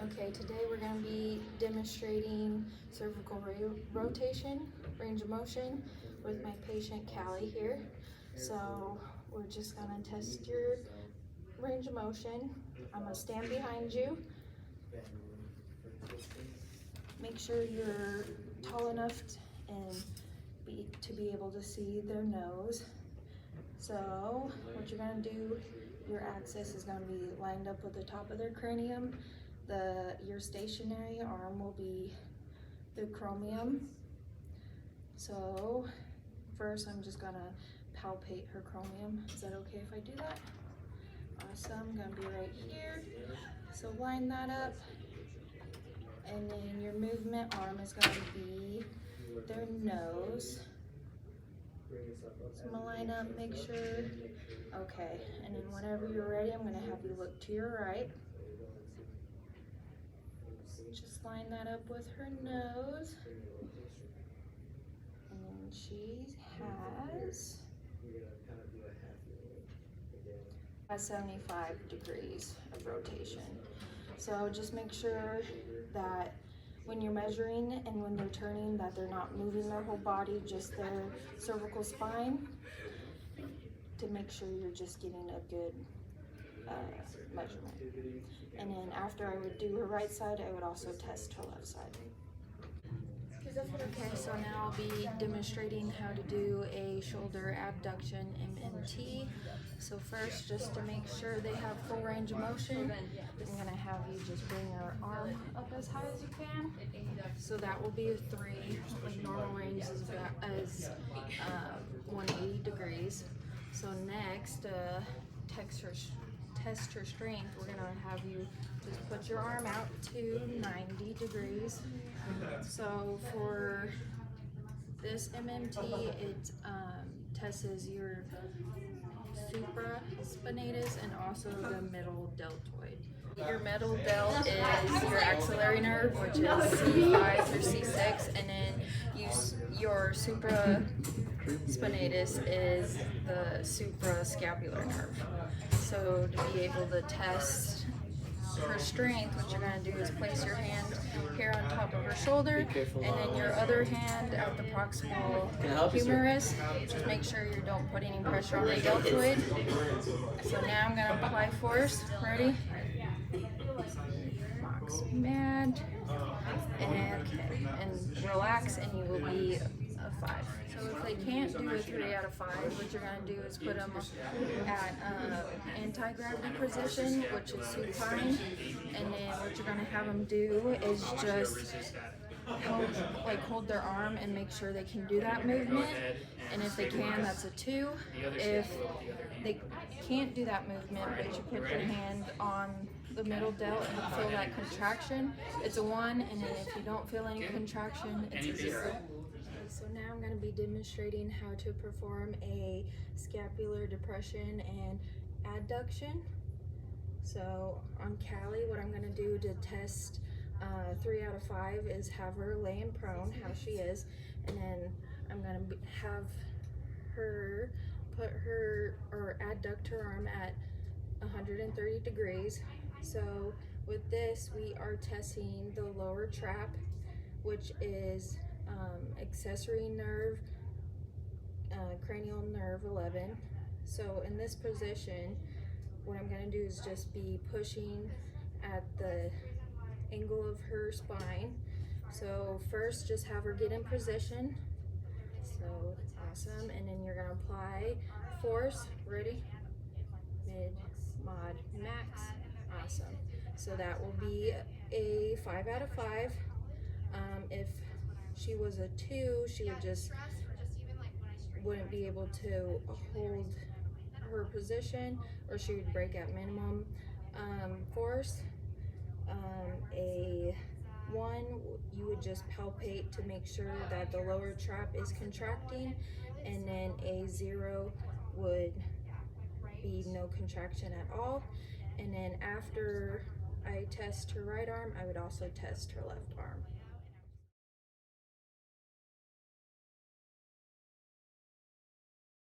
Okay, today we're going to be demonstrating cervical rotation, range of motion with my patient Callie here. So we're just going to test your range of motion. I'm going to stand behind you. Make sure you're tall enough to be able to see their nose. So what you're going to do, your axis is going to be lined up with the top of their cranium. Your stationary arm will be the chromium. So first I'm just gonna palpate her chromium. Is that okay if I do that? Awesome, I'm gonna be right here. So line that up. And then your movement arm is gonna be their nose. So I'm gonna line up, make sure. Okay, and then whenever you're ready, I'm gonna have you look to your right. Just line that up with her nose. And then she has 75 degrees of rotation. So just make sure that when you're measuring and when they're turning, that they're not moving their whole body, just their cervical spine, to make sure you're just getting a good measurement. And then after I would do her right side, I would also test her left side. Okay, so now I'll be demonstrating how to do a shoulder abduction MMT. So first, just to make sure they have full range of motion, I'm gonna have you just bring your arm up as high as you can. So that will be a 3, like normal range is about as 180 degrees. So next, test her strength. We're gonna have you just put your arm out to 90 degrees. So for this MMT, it tests your supraspinatus and also the middle deltoid. Your middle delt is your axillary nerve, which is C5 through C6, and then your supraspinatus is the suprascapular nerve. So to be able to test her strength, what you're going to do is place your hand here on top of her shoulder, and then your other hand at the proximal humerus. Just make sure you don't put any pressure on the deltoid. So now I'm going to apply force. Ready? Mox mad. And relax, and you will be a 5. So if they can't do a 3 out of 5, what you're going to do is put them at anti-gravity position, which is supine, and then what you're going to have them do is just hold their arm and make sure they can do that movement, and if they can, that's a 2. If they can't do that movement, but you put your hand on the middle delt and you feel that contraction, it's a 1, and then if you don't feel any contraction, it's a 0. So now I'm going to be demonstrating how to perform a scapular depression and adduction. So on Callie, what I'm going to do to test 3 out of 5 is have her laying prone, how she is, and then I'm going to have her adduct her arm at 130 degrees. So with this, we are testing the lower trap, which is accessory nerve, cranial nerve 11. So in this position, what I'm going to do is just be pushing at the angle of her spine. So first, just have her get in position. So awesome, and then you're going to apply force. Ready? Mid, mod, max. Awesome. So that will be a 5 out of 5. If she was a 2, she wouldn't be able to hold her position, or she would break at minimum force. A 1, you would just palpate to make sure that the lower trap is contracting, and then a 0 would be no contraction at all. And then after I test her right arm, I would also test her left arm.